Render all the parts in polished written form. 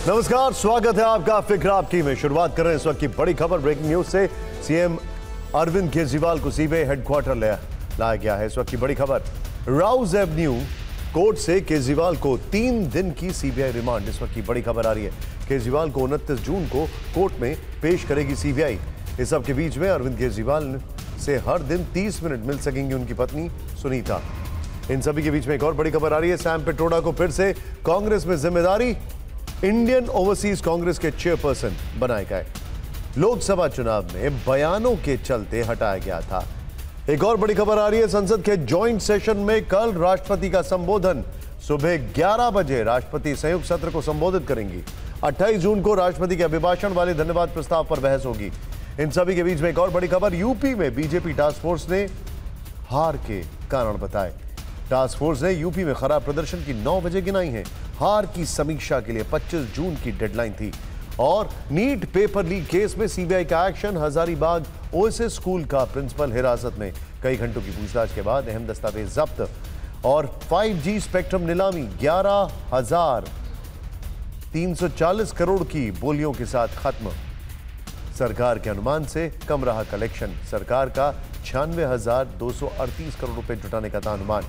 नमस्कार, स्वागत है आपका फिक्र आपकी में। शुरुआत कर रहे हैं इस वक्त की बड़ी खबर ब्रेकिंग न्यूज से। सीएम अरविंद केजरीवाल को सीबीआई हेडक्वार्टर लाया गया है। इस वक्त की बड़ी खबर, राउज एवेन्यू कोर्ट से केजरीवाल को 3 दिन की सीबीआई रिमांड। इस वक्त की बड़ी खबर आ रही है, केजरीवाल को 29 जून को कोर्ट में पेश करेगी सीबीआई। इस सब के बीच में अरविंद केजरीवाल से हर दिन 30 मिनट मिल सकेंगी उनकी पत्नी सुनीता। इन सभी के बीच में एक और बड़ी खबर आ रही है, सैम पिट्रोडा को फिर से कांग्रेस में जिम्मेदारी, इंडियन ओवरसीज कांग्रेस के चेयरपर्सन बनाए गए। लोकसभा चुनाव में बयानों के चलते हटाया गया था। एक और बड़ी खबर आ रही है, संसद के जॉइंट सेशन में कल राष्ट्रपति का संबोधन। सुबह 11 बजे राष्ट्रपति संयुक्त सत्र को संबोधित करेंगी। 28 जून को राष्ट्रपति के अभिभाषण वाले धन्यवाद प्रस्ताव पर बहस होगी। इन सभी के बीच में एक और बड़ी खबर, यूपी में बीजेपी टास्क फोर्स ने हार के कारण बताए। टास्क फोर्स ने यूपी में खराब प्रदर्शन की 9 वजह गिनाई है। हार की समीक्षा के लिए 25 जून की डेडलाइन थी। और नीट पेपर लीक केस में सीबीआई का एक्शन, हजारीबाग ओएसएस स्कूल का प्रिंसिपल हिरासत में। कई घंटों की पूछताछ के बाद अहम दस्तावेज जब्त। और 5G स्पेक्ट्रम नीलामी 11,340 करोड़ की बोलियों के साथ खत्म। सरकार के अनुमान से कम रहा कलेक्शन। सरकार का 96,238 करोड़ रुपए जुटाने का था अनुमान।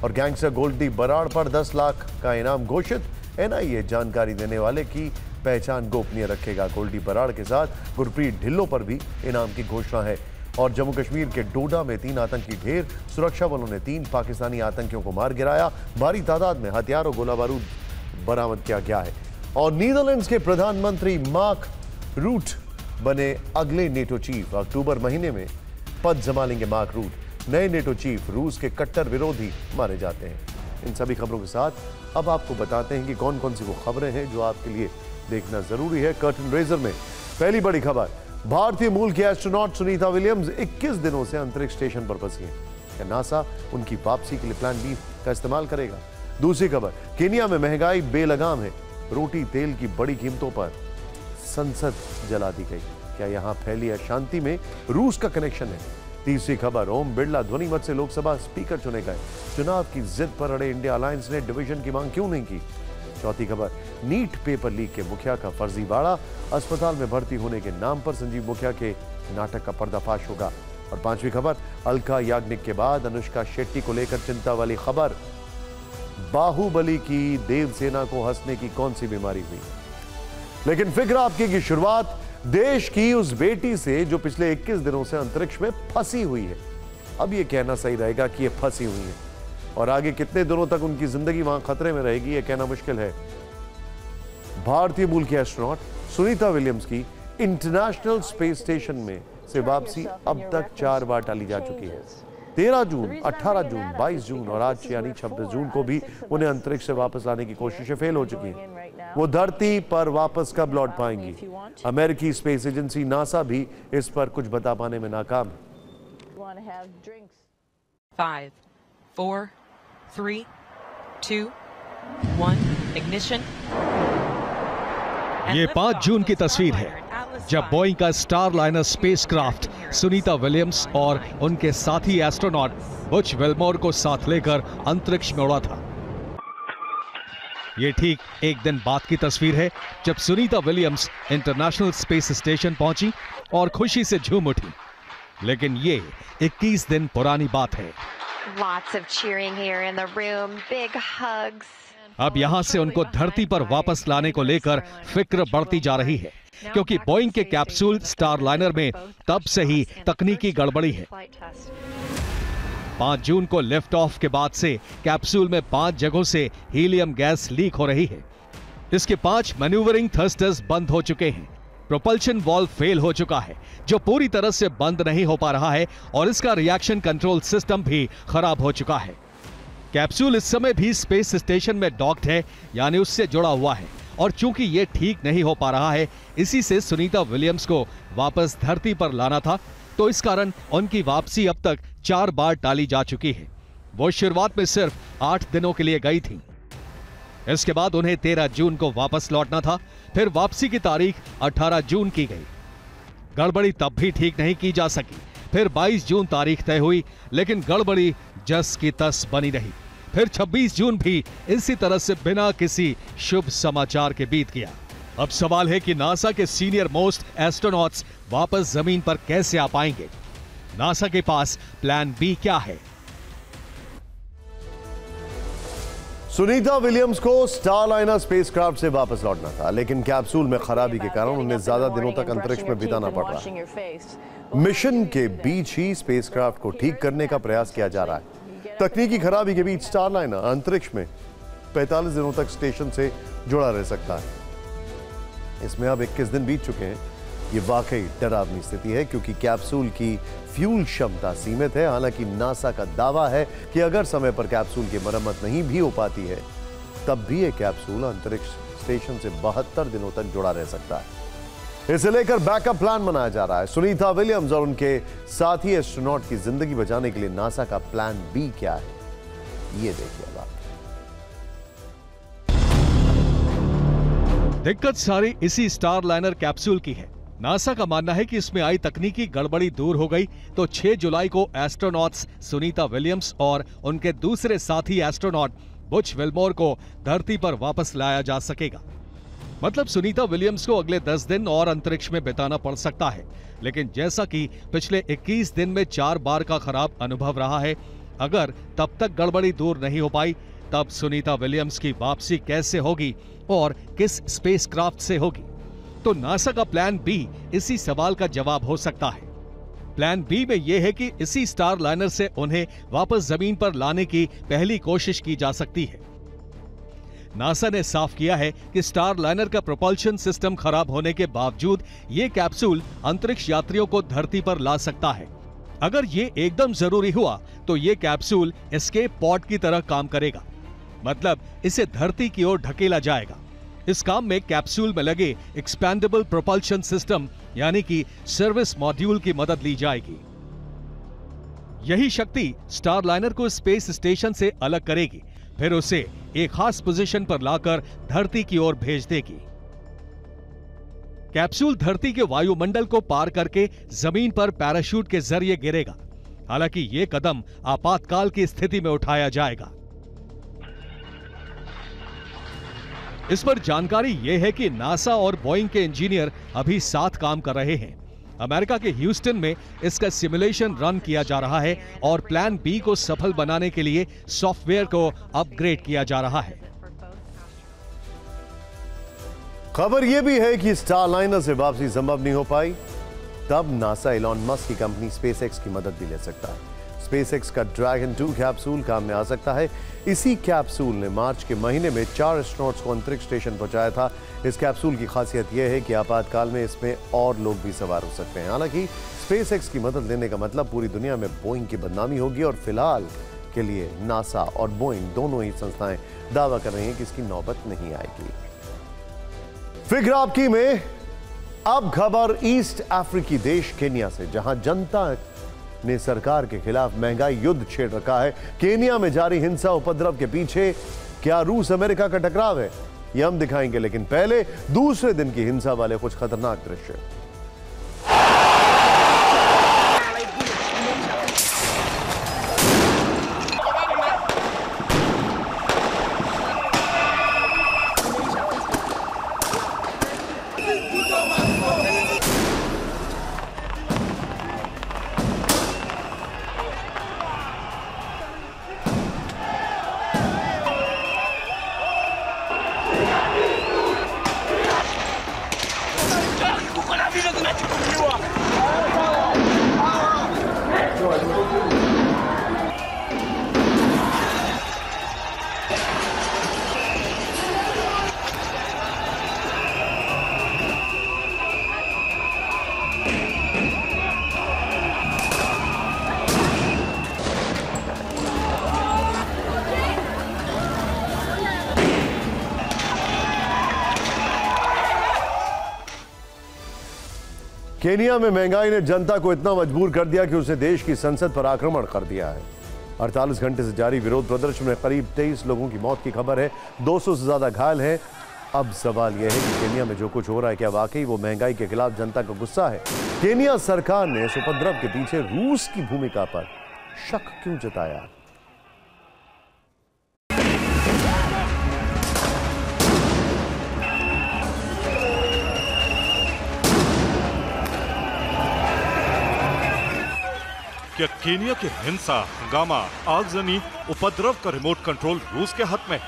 और गैंगस्टर गोल्डी बराड़ पर 10 लाख का इनाम घोषित। एनआईए जानकारी देने वाले की पहचान गोपनीय रखेगा। गोल्डी बराड़ के साथ गुरप्रीत ढिल्लों पर भी इनाम की घोषणा है। और जम्मू कश्मीर के डोडा में 3 आतंकी ढेर, सुरक्षा बलों ने 3 पाकिस्तानी आतंकियों को मार गिराया। भारी तादाद में हथियार और गोला बारूद बरामद किया गया है। और नीदरलैंड्स के प्रधानमंत्री मार्क रूट बने अगले नेटो चीफ। अक्टूबर महीने में पद संभालेंगे मार्क रूट। नए नेटो चीफ रूस के कट्टर विरोधी माने जाते हैं। इन सभी खबरों के साथ अब आपको बताते हैं कि कौन कौन सी वो खबरें हैं जो आपके लिए देखना जरूरी है। कर्टन रेजर में पहली बड़ी खबर, भारतीय मूल की एस्ट्रोनॉट सुनीता विलियम्स 21 दिनों से अंतरिक्ष स्टेशन पर फंसी हैं। क्या नासा उनकी वापसी के लिए प्लान बी का इस्तेमाल करेगा? दूसरी खबर, केनिया में महंगाई बेलगाम है। रोटी तेल की बड़ी कीमतों पर संसद जला दी गई। क्या यहां फैली अशांति में रूस का कनेक्शन है? तीसरी खबर, ओम बिरला ध्वनिमत से लोकसभा स्पीकर चुने गए। चुनाव की जिद पर अड़े इंडिया अलायंस ने डिवीजन की मांग क्यों नहीं की? चौथी खबर, नीट पेपर लीक के मुखिया का फर्जीवाड़ा, अस्पताल में भर्ती होने के नाम पर संजीव मुखिया के नाटक का पर्दाफाश होगा। और पांचवी खबर, अलका याग्निक के बाद अनुष्का शेट्टी को लेकर चिंता वाली खबर, बाहुबली की देवसेना को हंसने की कौन सी बीमारी हुई? लेकिन फिक्र आपकी की शुरुआत देश की उस बेटी से जो पिछले 21 दिनों से अंतरिक्ष में फंसी हुई है। अब यह कहना सही रहेगा कि यह फंसी हुई है, और आगे कितने दिनों तक उनकी जिंदगी वहां खतरे में रहेगी यह कहना मुश्किल है। भारतीय मूल की एस्ट्रोनॉट सुनीता विलियम्स की इंटरनेशनल स्पेस स्टेशन में से वापसी अब तक 4 बार टाली जा चुकी है। 13 जून, 18 जून, 22 जून और आज यानी 26 जून को भी उन्हें अंतरिक्ष से वापस लाने की कोशिशें फेल हो चुकी हैं। वो धरती पर वापस कब लौट पाएंगी? अमेरिकी स्पेस एजेंसी नासा भी इस पर कुछ बता पाने में नाकाम है। 5, 4, 3, 2, 1, ignition. ये 5 जून की तस्वीर है जब बोइंग का स्टारलाइनर स्पेसक्राफ्ट सुनीता विलियम्स और उनके साथी एस्ट्रोनॉट बुच विल्मोर को साथ लेकर अंतरिक्ष में उड़ा था। ये ठीक एक दिन बाद की तस्वीर है जब Sunita Williams international space station पहुंची और खुशी से झूम उठी। लेकिन ये 21 दिन पुरानी बात है। Lots of cheering here in the room, big hugs. अब यहां से उनको धरती पर वापस लाने को लेकर फिक्र बढ़ती जा रही है, क्योंकि बोइंग के कैप्सूल स्टारलाइनर में तब से ही तकनीकी गड़बड़ी है। 5 जून को लिफ्ट ऑफ के बाद से कैप्सूल में 5 जगहों से हीलियम गैस लीक हो रही है। इसके 5 मैन्यूवरिंग थ्रस्टर्स बंद हो चुके हैं। प्रोपल्शन वाल्व फेल हो चुका है जो पूरी तरह से बंद नहीं हो पा रहा है, और इसका रिएक्शन कंट्रोल सिस्टम भी खराब हो चुका है। कैप्सूल इस समय भी स्पेस स्टेशन में डॉक्ड है, यानी उससे जुड़ा हुआ है, और चूंकि यह ठीक नहीं हो पा रहा है, इसी से सुनीता विलियम्स को वापस धरती पर लाना था, तो इस कारण उनकी वापसी अब तक 4 बार टाली जा चुकी है। वो शुरुआत में सिर्फ 8 दिनों के लिए गई थी। इसके बाद उन्हें 13 जून को वापस लौटना था, फिर वापसी की तारीख 18 जून की गई। गड़बड़ी तब भी ठीक नहीं की जा सकी। फिर 22 जून तारीख तय हुई, लेकिन गड़बड़ी जस की तस बनी रही। फिर 26 जून भी इसी तरह से बिना किसी शुभ समाचार के बीत गया। अब सवाल है कि नासा के सीनियर मोस्ट एस्ट्रोनॉट्स वापस जमीन पर कैसे आ पाएंगे। नासा के पास प्लान बी क्या है? सुनीता विलियम्स को स्टारलाइनर स्पेसक्राफ्ट से वापस लौटना था, लेकिन कैप्सूल में खराबी के कारण उन्हें ज्यादा दिनों तक अंतरिक्ष में बिताना पड़ रहा है। मिशन के बीच ही स्पेसक्राफ्ट को ठीक करने का प्रयास किया जा रहा है। तकनीकी खराबी के बीच स्टारलाइनर अंतरिक्ष में 45 दिनों तक स्टेशन से जुड़ा रह सकता है। इसमें अब 21 दिन बीत चुके हैं। ये वाकई डरावनी स्थिति है, क्योंकि कैप्सूल की फ्यूल क्षमता सीमित है। हालांकि नासा का दावा है कि अगर समय पर कैप्सूल की मरम्मत नहीं भी हो पाती है, तब भी ये कैप्सूल अंतरिक्ष स्टेशन से 72 दिनों तक जुड़ा रह सकता है। इसे लेकर बैकअप प्लान बनाया जा रहा है। सुनीता विलियम्स और उनके साथी एस्ट्रोनॉट की जिंदगी बचाने के लिए नासा का प्लान बी क्या है, ये देखिए बात। दिक्कत सारी इसी स्टारलाइनर कैप्सूल की है। नासा का मानना है कि इसमें आई तकनीकी गड़बड़ी दूर हो गई तो 6 जुलाई को एस्ट्रोनॉट्स सुनीता विलियम्स और उनके दूसरे साथी एस्ट्रोनॉट बुच विल्मोर को धरती पर वापस लाया जा सकेगा। मतलब सुनीता विलियम्स को अगले 10 दिन और अंतरिक्ष में बिताना पड़ सकता है। लेकिन जैसा कि पिछले 21 दिन में 4 बार का खराब अनुभव रहा है, अगर तब तक गड़बड़ी दूर नहीं हो पाई, तब सुनीता विलियम्स की वापसी कैसे होगी और किस स्पेसक्राफ्ट से होगी? तो नासा का प्लान बी इसी सवाल का जवाब हो सकता है। प्लान बी में यह है कि इसी स्टारलाइनर से उन्हें वापस जमीन पर लाने की पहली कोशिश की जा सकती है। नासा ने साफ किया है कि स्टारलाइनर का प्रोपल्शन सिस्टम खराब होने के बावजूद यह कैप्सूल अंतरिक्ष यात्रियों को धरती पर ला सकता है। अगर यह एकदम जरूरी हुआ तो यह कैप्सूल एस्केप पॉड की तरह काम करेगा। मतलब इसे धरती की ओर ढकेला जाएगा। इस काम में कैप्सूल में लगे एक्सपैंडेबल प्रोपल्शन सिस्टम यानी कि सर्विस मॉड्यूल की मदद ली जाएगी। यही शक्ति स्टारलाइनर को स्पेस स्टेशन से अलग करेगी, फिर उसे एक खास पोजीशन पर लाकर धरती की ओर भेज देगी। कैप्सूल धरती के वायुमंडल को पार करके जमीन पर पैराशूट के जरिए गिरेगा। हालांकि यह कदम आपातकाल की स्थिति में उठाया जाएगा। इस पर जानकारी यह है कि नासा और बोइंग के इंजीनियर अभी साथ काम कर रहे हैं। अमेरिका के ह्यूस्टन में इसका सिमुलेशन रन किया जा रहा है और प्लान बी को सफल बनाने के लिए सॉफ्टवेयर को अपग्रेड किया जा रहा है। खबर यह भी है कि स्टारलाइनर से वापसी संभव नहीं हो पाई, तब नासा एलॉन मस्क की कंपनी स्पेसएक्स की मदद भी ले सकता है। स्पेसएक्स का ड्रैगन 2 कैप्सूल काम में आ सकता है। इसी कैप्सूल ने मार्च के महीने में 4 एस्ट्रोनॉट्स को अंतरिक्ष स्टेशन पहुंचाया था। इस कैप्सूल की खासियत यह है कि आपातकाल में इसमें और लोग भी सवार हो सकते हैं। हालांकि स्पेसएक्स की मदद लेने का मतलब पूरी दुनिया में बोइंग की बदनामी होगी और फिलहाल के लिए नासा और बोइंग दोनों ही संस्थाएं दावा कर रही हैं कि इसकी नौबत नहीं आएगी। फिक्र आपकी में अब खबर ईस्ट अफ्रीकी देश केन्या से, जहां जनता ने सरकार के खिलाफ महंगाई युद्ध छेड़ रखा है। केन्या में जारी हिंसा उपद्रव के पीछे क्या रूस अमेरिका का टकराव है, यह हम दिखाएंगे, लेकिन पहले दूसरे दिन की हिंसा वाले कुछ खतरनाक दृश्य। केनिया में महंगाई ने जनता को इतना मजबूर कर दिया कि उसने देश की संसद पर आक्रमण कर दिया है। 48 घंटे से जारी विरोध प्रदर्शन में करीब 23 लोगों की मौत की खबर है, 200 से ज्यादा घायल हैं। अब सवाल यह है कि केनिया में जो कुछ हो रहा है, क्या वाकई वो महंगाई के खिलाफ जनता का गुस्सा है? केनिया सरकार ने इस उपद्रव के पीछे रूस की भूमिका पर शक क्यों जताया? कि केनिया की हिंसा, हंगामा, आगजनी, उपद्रव का रिमोट कंट्रोल रूस के हाथ में।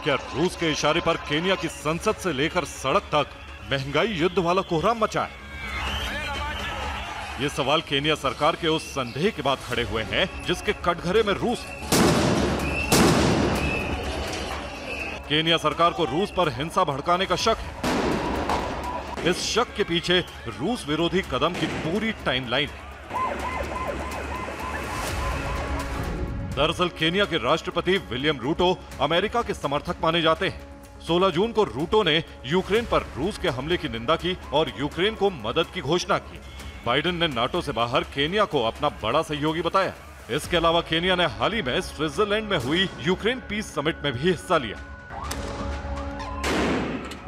क्या रूस के इशारे पर केनिया की संसद से लेकर सड़क तक महंगाई युद्ध वाला कोहराम मचा है? ये सवाल केनिया सरकार के उस संदेह के बाद खड़े हुए हैं जिसके कटघरे में रूस है। केनिया सरकार को रूस पर हिंसा भड़काने का शक है। इस शक के पीछे रूस विरोधी कदम की पूरी टाइमलाइन है। दरअसल केनिया के राष्ट्रपति विलियम रूटो अमेरिका के समर्थक माने जाते हैं। 16 जून को रूटो ने यूक्रेन पर रूस के हमले की निंदा की और यूक्रेन को मदद की घोषणा की। बाइडेन ने नाटो से बाहर केनिया को अपना बड़ा सहयोगी बताया। इसके अलावा केनिया ने हाल ही में स्विट्जरलैंड में हुई यूक्रेन पीस समिट में भी हिस्सा लिया।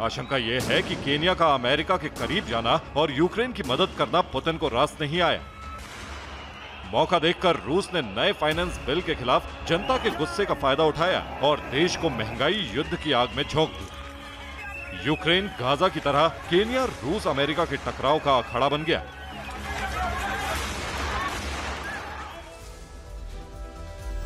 आशंका यह है कि केनिया का अमेरिका के करीब जाना और यूक्रेन की मदद करना पुतिन को रास नहीं आया। मौका देखकर रूस ने नए फाइनेंस बिल के खिलाफ जनता के गुस्से का फायदा उठाया और देश को महंगाई युद्ध की आग में झोंक दी। यूक्रेन गाजा की तरह केनिया रूस अमेरिका के टकराव का अखाड़ा बन गया।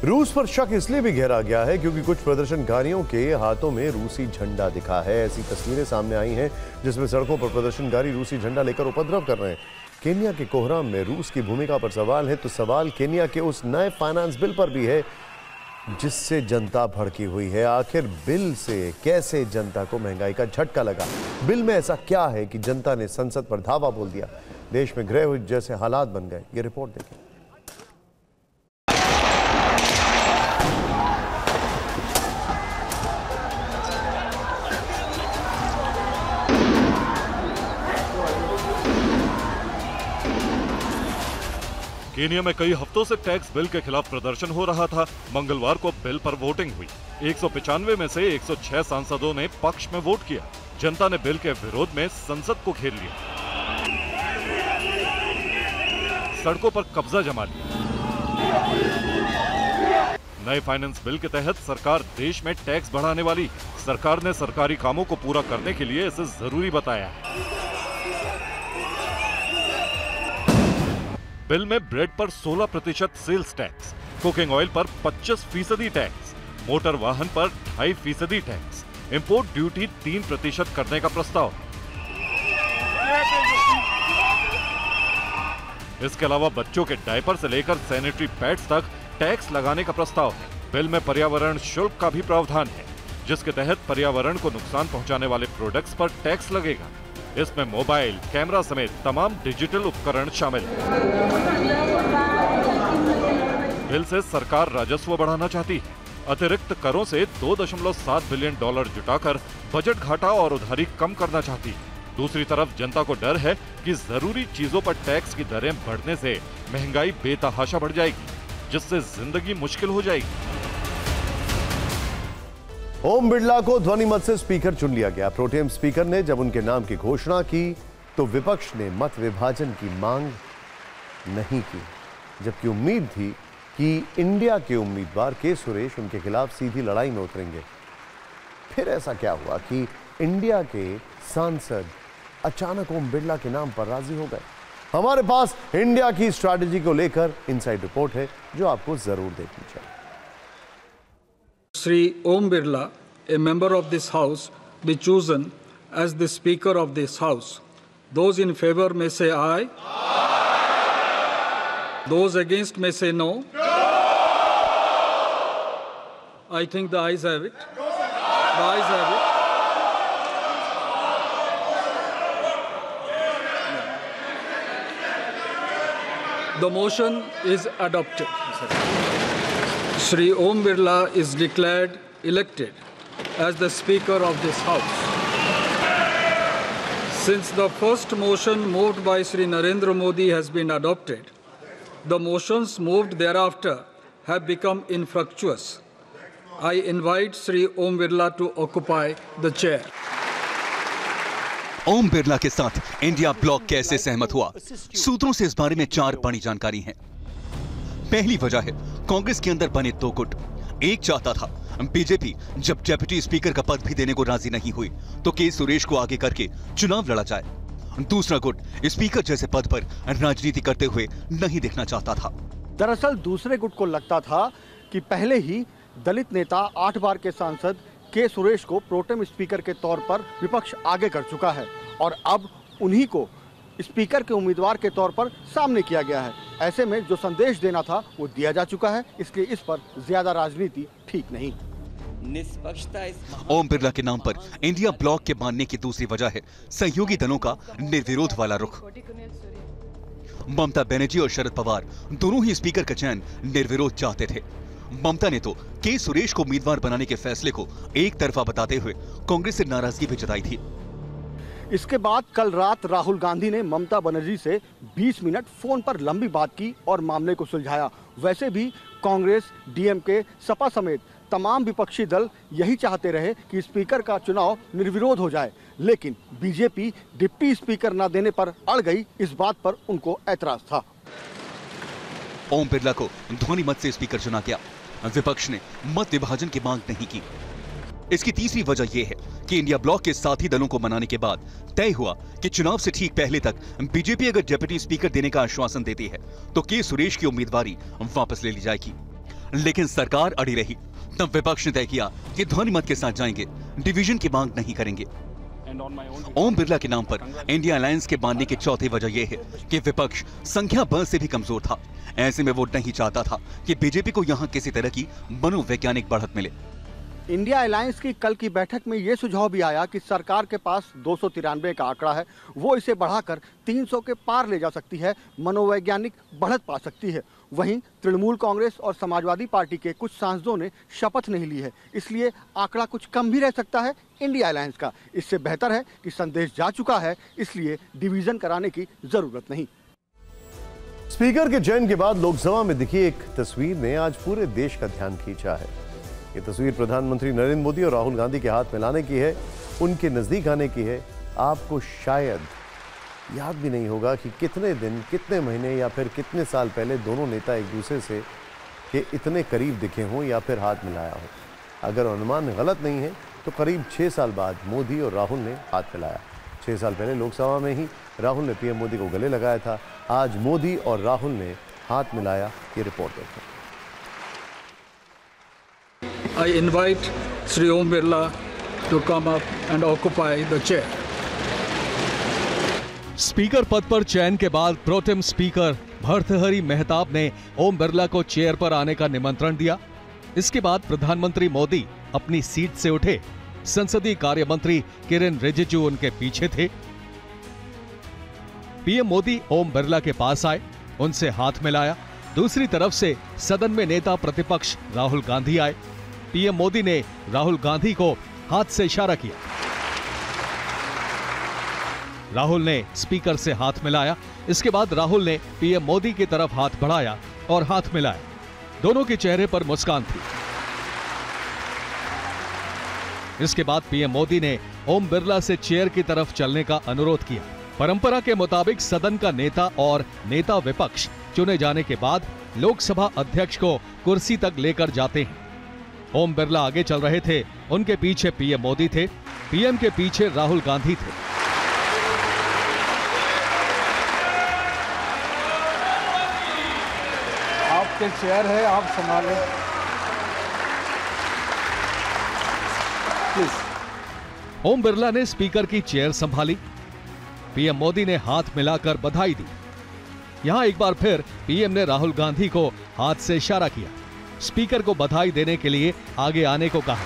रूस पर शक इसलिए भी गहरा गया है क्योंकि कुछ प्रदर्शनकारियों के हाथों में रूसी झंडा दिखा है। ऐसी तस्वीरें सामने आई हैं जिसमें सड़कों पर प्रदर्शनकारी रूसी झंडा लेकर उपद्रव कर रहे हैं। केनिया के कोहराम में रूस की भूमिका पर सवाल है तो सवाल केनिया के उस नए फाइनेंस बिल पर भी है जिससे जनता भड़की हुई है। आखिर बिल से कैसे जनता को महंगाई का झटका लगा? बिल में ऐसा क्या है कि जनता ने संसद पर धावा बोल दिया? देश में गृह युद्ध जैसे हालात बन गए। ये रिपोर्ट देखें। केनिया में कई हफ्तों से टैक्स बिल के खिलाफ प्रदर्शन हो रहा था। मंगलवार को बिल पर वोटिंग हुई। 195 में से 106 सांसदों ने पक्ष में वोट किया। जनता ने बिल के विरोध में संसद को घेर लिया, सड़कों पर कब्जा जमा लिया। नए फाइनेंस बिल के तहत सरकार देश में टैक्स बढ़ाने वाली। सरकार ने सरकारी कामों को पूरा करने के लिए इसे जरूरी बताया है। बिल में ब्रेड पर 16% सेल्स टैक्स, कुकिंग ऑयल पर 25% टैक्स, मोटर वाहन पर 2.5% टैक्स, इंपोर्ट ड्यूटी 3% करने का प्रस्ताव। इसके अलावा बच्चों के डायपर से लेकर सैनिटरी पैड्स तक टैक्स लगाने का प्रस्ताव है। बिल में पर्यावरण शुल्क का भी प्रावधान है जिसके तहत पर्यावरण को नुकसान पहुंचाने वाले प्रोडक्ट्स पर टैक्स लगेगा। इसमें मोबाइल, कैमरा समेत तमाम डिजिटल उपकरण शामिल हैं। बिल से सरकार राजस्व बढ़ाना चाहती है। अतिरिक्त करों से $2.7 बिलियन जुटाकर बजट घाटा और उधारी कम करना चाहती है। दूसरी तरफ जनता को डर है कि जरूरी चीजों पर टैक्स की दरें बढ़ने से महंगाई बेतहाशा बढ़ जाएगी, जिससे जिंदगी मुश्किल हो जाएगी। ओम बिरला को ध्वनिमत से स्पीकर चुन लिया गया। प्रोटेम स्पीकर ने जब उनके नाम की घोषणा की तो विपक्ष ने मत विभाजन की मांग नहीं की, जबकि उम्मीद थी कि इंडिया के उम्मीदवार के सुरेश उनके खिलाफ सीधी लड़ाई में उतरेंगे। फिर ऐसा क्या हुआ कि इंडिया के सांसद अचानक ओम बिरला के नाम पर राजी हो गए? हमारे पास इंडिया की स्ट्रैटेजी को लेकर इनसाइड रिपोर्ट है जो आपको जरूर देखनी चाहिए। Sri Om Birla, a member of this House, be chosen as the Speaker of this House. Those in favor may say aye. Aye. Those against may say no. No. I think the ayes have it. No, the ayes have it. The motion is adopted. Shri Om Birla is declared elected as the Speaker of this House. Since the first motion moved by Shri Narendra Modi has been adopted, the motions moved thereafter have become infructuous. I invite Shri Om Birla to occupy the chair. Om Birla के साथ India block कैसे सहमत हुआ? सूत्रों से इस बारे में 4 बड़ी जानकारी हैं। पहली वजह है कांग्रेस के अंदर बने 2 गुट। एक चाहता था बीजेपी जब डेप्यूटी स्पीकर का पद भी देने को राजी नहीं हुई तो के सुरेश को आगे करके चुनाव लड़ा जाए। दूसरा गुट स्पीकर जैसे पद पर राजनीति करते हुए नहीं देखना चाहता था। दरअसल दूसरे गुट को लगता था कि पहले ही दलित नेता 8 बार के सांसद के सुरेश को प्रोटेम स्पीकर के तौर पर विपक्ष आगे कर चुका है और अब उन्हीं को स्पीकर के उम्मीदवार के तौर पर सामने किया गया है। ऐसे में जो संदेश देना था वो दिया जा चुका है, इसलिए इस पर ज्यादा राजनीति ठीक नहीं। ओम बिरला के नाम पर इंडिया ब्लॉक के मानने की दूसरी वजह है सहयोगी दलों का निर्विरोध वाला रुख। ममता बनर्जी और शरद पवार दोनों ही स्पीकर का चयन निर्विरोध चाहते थे। ममता ने तो के सुरेश को उम्मीदवार बनाने के फैसले को एक तरफा बताते हुए कांग्रेस से नाराजगी भी जताई थी। इसके बाद कल रात राहुल गांधी ने ममता बनर्जी से 20 मिनट फोन पर लंबी बात की और मामले को सुलझाया। वैसे भी कांग्रेस, डीएमके, सपा समेत तमाम विपक्षी दल यही चाहते रहे कि स्पीकर का चुनाव निर्विरोध हो जाए, लेकिन बीजेपी डिप्टी स्पीकर न देने पर अड़ गई। इस बात पर उनको ऐतराज था। ओम बिरला को ध्वनि मत से स्पीकर चुना गया। विपक्ष ने मत विभाजन की मांग नहीं की। इसकी तीसरी वजह यह है कि इंडिया ब्लॉक के साथी दलों को मनाने के बाद तय हुआ कि चुनाव से ठीक पहले तक बीजेपी अगर डिप्टी स्पीकर देने का आश्वासन देती है तो के सुरेश की उम्मीदवारी वापस ले ली जाएगी। लेकिन सरकार अड़ी रही। तब विपक्ष ने तय किया कि ध्वनि मत के साथ जाएंगे, डिवीजन की मांग नहीं करेंगे। ओम बिरला के नाम पर इंडिया अलायंस के मानने की चौथी वजह यह है कि विपक्ष संख्या बल से भी कमजोर था। ऐसे में वो नहीं चाहता था कि बीजेपी को यहां किसी तरह की मनोवैज्ञानिक बढ़त मिले। इंडिया अलायंस की कल की बैठक में ये सुझाव भी आया कि सरकार के पास 293 का आंकड़ा है, वो इसे बढ़ाकर 300 के पार ले जा सकती है, मनोवैज्ञानिक बढ़त पा सकती है। वहीं तृणमूल कांग्रेस और समाजवादी पार्टी के कुछ सांसदों ने शपथ नहीं ली है, इसलिए आंकड़ा कुछ कम भी रह सकता है इंडिया अलायंस का। इससे बेहतर है कि संदेश जा चुका है, इसलिए डिवीजन कराने की जरूरत नहीं। स्पीकर के चयन के बाद लोकसभा में दिखी एक तस्वीर ने आज पूरे देश का ध्यान खींचा है। ये तस्वीर प्रधानमंत्री नरेंद्र मोदी और राहुल गांधी के हाथ मिलाने की है, उनके नजदीक आने की है। आपको शायद याद भी नहीं होगा कि कितने दिन, कितने महीने या फिर कितने साल पहले दोनों नेता एक दूसरे से के इतने करीब दिखे हों या फिर हाथ मिलाया हो। अगर अनुमान गलत नहीं है तो करीब 6 साल बाद मोदी और राहुल ने हाथ मिलाया। 6 साल पहले लोकसभा में ही राहुल ने पीएम मोदी को गले लगाया था। आज मोदी और राहुल ने हाथ मिलाया। ये रिपोर्ट देखें। I invite Sri Om Birla to come up and occupy the chair. Speaker पद पर चयन के बाद प्रोटेम स्पीकर भर्तृहरि मेहताब ने ओम बिरला को चेयर पर आने का निमंत्रण दिया। इसके बाद प्रधानमंत्री मोदी अपनी सीट से उठे। संसदीय कार्य मंत्री किरेन रिजिजू उनके पीछे थे। पीएम मोदी ओम बिरला के पास आए, उनसे हाथ मिलाया। दूसरी तरफ से सदन में नेता प्रतिपक्ष राहुल गांधी आए। पीएम मोदी ने राहुल गांधी को हाथ से इशारा किया। राहुल ने स्पीकर से हाथ मिलाया। इसके बाद राहुल ने पीएम मोदी की तरफ हाथ बढ़ाया और हाथ मिलाया। दोनों के चेहरे पर मुस्कान थी। इसके बाद पीएम मोदी ने ओम बिरला से चेयर की तरफ चलने का अनुरोध किया। परंपरा के मुताबिक सदन का नेता और नेता विपक्ष चुने जाने के बाद लोकसभा अध्यक्ष को कुर्सी तक लेकर जाते हैं। ओम बिरला आगे चल रहे थे, उनके पीछे पीएम मोदी थे, पीएम के पीछे राहुल गांधी थे। आपके चेयर है, आप संभालें प्लीज। ओम बिरला ने स्पीकर की चेयर संभाली। पीएम मोदी ने हाथ मिलाकर बधाई दी। यहां एक बार फिर पीएम ने राहुल गांधी को हाथ से इशारा किया। स्पीकर को बधाई देने के लिए आगे आने को कहा।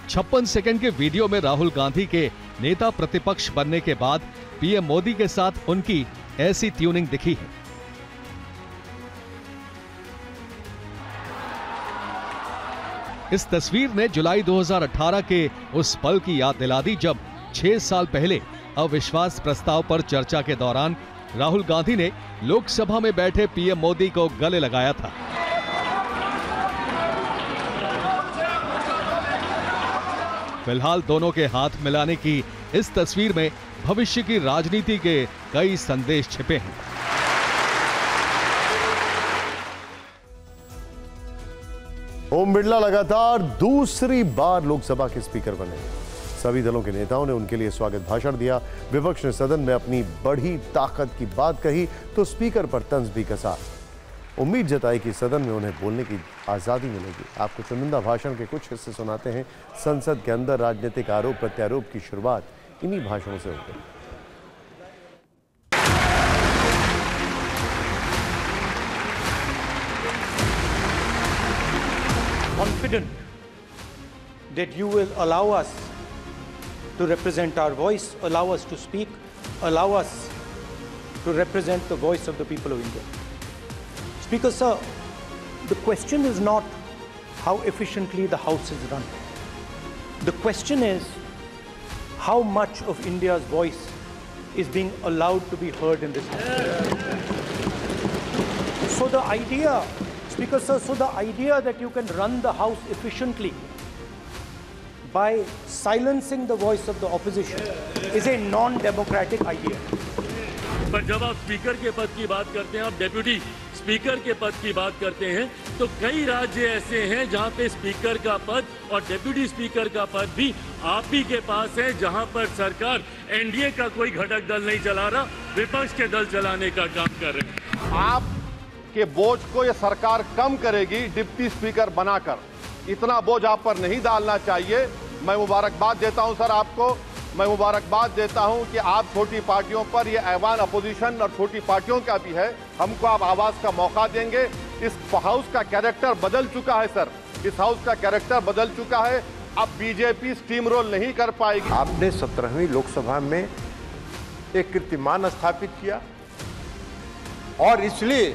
56 सेकंड के वीडियो में राहुल गांधी के नेता प्रतिपक्ष बनने के बाद पीएम मोदी के साथ उनकी ऐसी ट्यूनिंग दिखी है। इस तस्वीर ने जुलाई 2018 के उस पल की याद दिला दी जब 6 साल पहले अविश्वास प्रस्ताव पर चर्चा के दौरान राहुल गांधी ने लोकसभा में बैठे पीएम मोदी को गले लगाया था। फिलहाल दोनों के हाथ मिलाने की इस तस्वीर में भविष्य की राजनीति के कई संदेश छिपे हैं। ओम बिरला लगातार दूसरी बार लोकसभा के स्पीकर बने। सभी दलों के नेताओं ने उनके लिए स्वागत भाषण दिया। विपक्ष ने सदन में अपनी बढ़ी ताकत की बात कही तो स्पीकर पर तंज भी कसा। उम्मीद जताई कि सदन में उन्हें बोलने की आजादी मिलेगी। आपको चुनिंदा भाषण के कुछ हिस्से सुनाते हैं। संसद के अंदर राजनीतिक आरोप प्रत्यारोप की शुरुआत इन्हीं भाषणों से होती है। Confident that you will allow us to represent our voice, allow us to speak, allow us to represent the voice of the people of India. Speaker, sir, the question is not how efficiently the House is run. The question is how much of India's voice is being allowed to be heard in this House. So the idea, Speaker, sir, so the idea that you can run the House efficiently by silencing the voice of the opposition is a non-democratic idea. पर जब आप speaker के पद की बात करते हैं, आप डेप्यूटी स्पीकर के पद की बात करते हैं, तो कई राज्य ऐसे हैं जहां पे स्पीकर का पद और डेप्यूटी स्पीकर का पद भी आप ही के पास है, जहां पर सरकार एनडीए का कोई घटक दल नहीं चला रहा, विपक्ष के दल चलाने का काम कर रहे हैं। आप के बोझ को ये सरकार कम करेगी डिप्टी स्पीकर बनाकर। इतना बोझ आप पर नहीं डालना चाहिए। मैं मुबारकबाद देता हूं सर आपको, मैं मुबारकबाद देता हूं कि आप छोटी पार्टियों पर, ये ऐवान अपोजिशन और छोटी पार्टियों का भी है, हमको आप आवाज का मौका देंगे। इस हाउस का कैरेक्टर बदल चुका है सर, इस हाउस का कैरेक्टर बदल चुका है। अब बीजेपी स्टीम रोल नहीं कर पाएगी। आपने 17वीं लोकसभा में एक कीर्तिमान स्थापित किया और इसलिए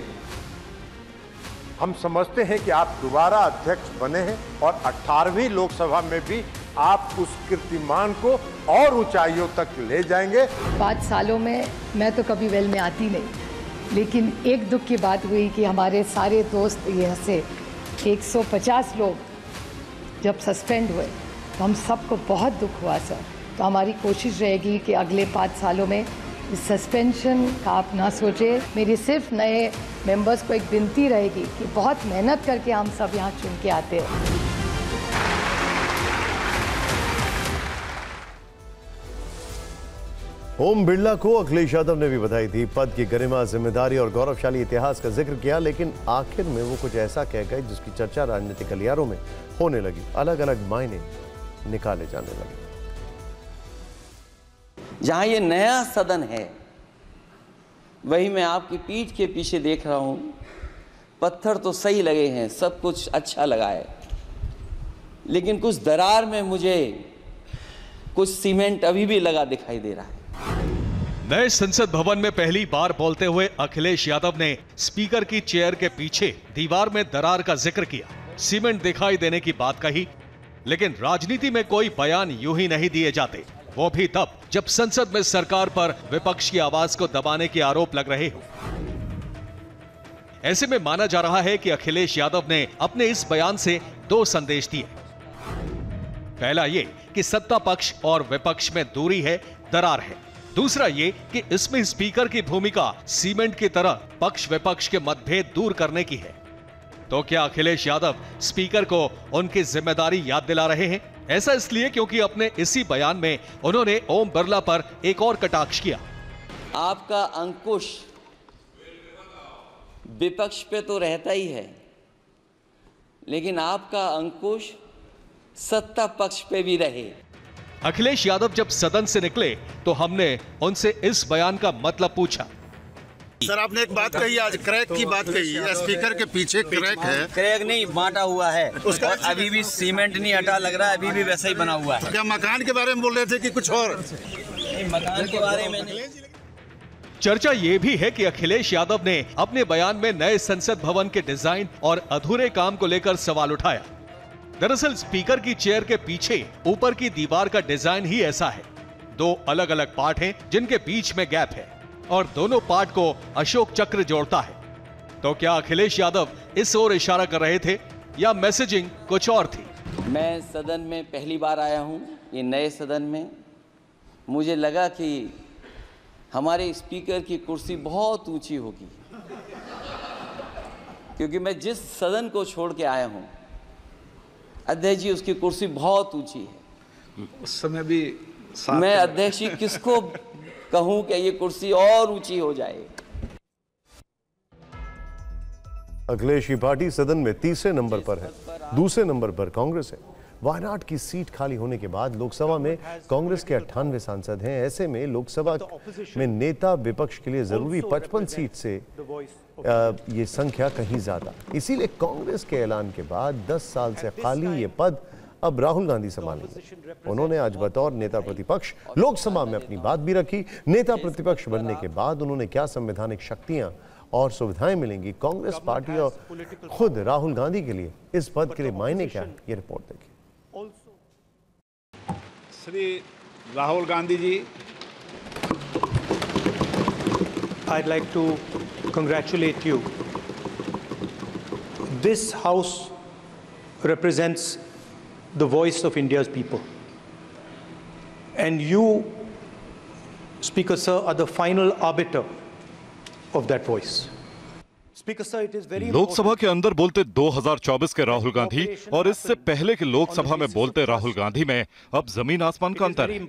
हम समझते हैं कि आप दोबारा अध्यक्ष बने हैं और 18वीं लोकसभा में भी आप उस कीर्तिमान को और ऊंचाइयों तक ले जाएंगे। 5 सालों में मैं तो कभी वेल में आती नहीं, लेकिन एक दुख की बात हुई कि हमारे सारे दोस्त यहाँ से 150 लोग जब सस्पेंड हुए तो हम सबको बहुत दुख हुआ सर। तो हमारी कोशिश रहेगी कि अगले 5 सालों में इस सस्पेंशन का आप ना सोचें। मेरी सिर्फ नए मेंबर्स को एक विनती रहेगी कि बहुत मेहनत करके हम सब यहाँ चुन के आते हैं। ओम बिरला को अखिलेश यादव ने भी बधाई दी। पद की गरिमा, जिम्मेदारी और गौरवशाली इतिहास का जिक्र किया, लेकिन आखिर में वो कुछ ऐसा कह गए जिसकी चर्चा राजनीतिक गलियारों में होने लगी। अलग अलग मायने निकाले जाने लगे। जहां ये नया सदन है, वही मैं आपकी पीठ के पीछे देख रहा हूं, पत्थर तो सही लगे हैं, सब कुछ अच्छा लगा है, लेकिन कुछ दरार में मुझे कुछ सीमेंट अभी भी लगा दिखाई दे रहा है। नए संसद भवन में पहली बार बोलते हुए अखिलेश यादव ने स्पीकर की चेयर के पीछे दीवार में दरार का जिक्र किया, सीमेंट दिखाई देने की बात कही। लेकिन राजनीति में कोई बयान यूं ही नहीं दिए जाते, वो भी तब जब संसद में सरकार पर विपक्ष की आवाज को दबाने के आरोप लग रहे हो। ऐसे में माना जा रहा है कि अखिलेश यादव ने अपने इस बयान से 2 संदेश दिए। पहला ये कि सत्ता पक्ष और विपक्ष में दूरी है, दरार है। दूसरा ये कि इसमें स्पीकर की भूमिका सीमेंट की तरह पक्ष विपक्ष के मतभेद दूर करने की है। तो क्या अखिलेश यादव स्पीकर को उनकी जिम्मेदारी याद दिला रहे हैं? ऐसा इसलिए क्योंकि अपने इसी बयान में उन्होंने ओम बिरला पर एक और कटाक्ष किया। आपका अंकुश विपक्ष पे तो रहता ही है, लेकिन आपका अंकुश सत्ता पक्ष पे भी रहे। अखिलेश यादव जब सदन से निकले तो हमने उनसे इस बयान का मतलब पूछा। सर, आपने एक बात कही, आज क्रैक की बात कही है, स्पीकर के पीछे क्रैक है। क्रैक नहीं, बांटा हुआ है उसका, और अभी भी सीमेंट नहीं हटा, लग रहा है अभी भी वैसा ही बना हुआ है। क्या मकान के बारे में बोल रहे थे कि कुछ और? मकान के बारे में नहीं। चर्चा यह भी है कि अखिलेश यादव ने अपने बयान में नए संसद भवन के डिजाइन और अधूरे काम को लेकर सवाल उठाया। दरअसल स्पीकर की चेयर के पीछे ऊपर की दीवार का डिजाइन ही ऐसा है। 2 अलग अलग पार्ट हैं जिनके बीच में गैप है और दोनों पार्ट को अशोक चक्र जोड़ता है। तो क्या अखिलेश यादव इस ओर इशारा कर रहे थे या मैसेजिंग कुछ और थी? मैं सदन में पहली बार आया हूं, ये नए सदन में। मुझे लगा कि हमारे स्पीकर की कुर्सी बहुत ऊंची होगी, क्योंकि मैं जिस सदन को छोड़ के आया हूं अध्यक्ष जी उसकी कुर्सी बहुत ऊंची है। उस समय भी मैं अध्यक्ष जी किसको कहूं कि ये कुर्सी और ऊंची हो जाए। अखिलेश की पार्टी सदन में तीसरे नंबर पर है, दूसरे नंबर पर कांग्रेस है। वायनाड की सीट खाली होने के बाद लोकसभा में कांग्रेस के 98 सांसद हैं। ऐसे में लोकसभा में नेता विपक्ष के लिए जरूरी 55 सीट से ये संख्या कहीं ज्यादा। इसीलिए कांग्रेस के ऐलान के बाद 10 साल से खाली ये पद अब राहुल गांधी संभालेंगे। उन्होंने आज बतौर नेता प्रतिपक्ष लोकसभा में अपनी बात भी रखी। नेता प्रतिपक्ष बनने के बाद उन्होंने क्या संवैधानिक शक्तियां और सुविधाएं मिलेंगी, कांग्रेस पार्टी और खुद राहुल गांधी के लिए इस पद के लिए मायने क्या है, ये रिपोर्ट देखिए। Shri Rahul Gandhi ji, I'd like to congratulate you. This house represents the voice of India's people. And you, Speaker Sir, are the final arbiter of that voice. Lok Sabha के अंदर बोलते 2024 के राहुल गांधी और इससे पहले के लोकसभा में बोलते राहुल गांधी में अब जमीन आसमान का अंतर है।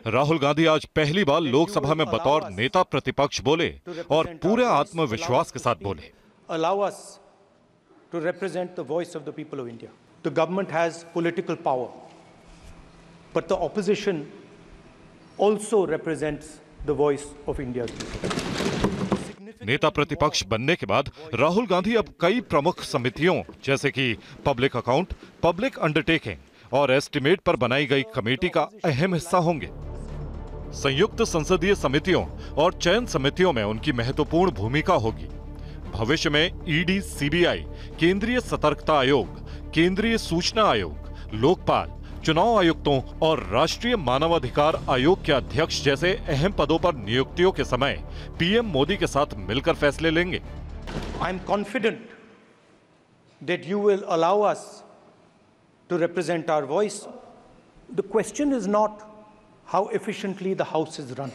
राहुल गांधी आज पहली बार लोकसभा में बतौर नेता प्रतिपक्ष बोले और पूरे आत्मविश्वास के साथ बोले। Allow us to represent the voice of the people of India. The government has political power, but the opposition also represents the voice of India's people. नेता प्रतिपक्ष बनने के बाद राहुल गांधी अब कई प्रमुख समितियों जैसे कि पब्लिक अकाउंट, पब्लिक अंडरटेकिंग और एस्टिमेट पर बनाई गई कमेटी का अहम हिस्सा होंगे। संयुक्त संसदीय समितियों और चयन समितियों में उनकी महत्वपूर्ण भूमिका होगी। भविष्य में ईडी, सीबीआई, केंद्रीय सतर्कता आयोग, केंद्रीय सूचना आयोग, लोकपाल, चुनाव आयुक्तों और राष्ट्रीय मानवाधिकार आयोग के अध्यक्ष जैसे अहम पदों पर नियुक्तियों के समय पीएम मोदी के साथ मिलकर फैसले लेंगे। I am confident that you will allow us to represent our voice. The question is not how efficiently the House is run.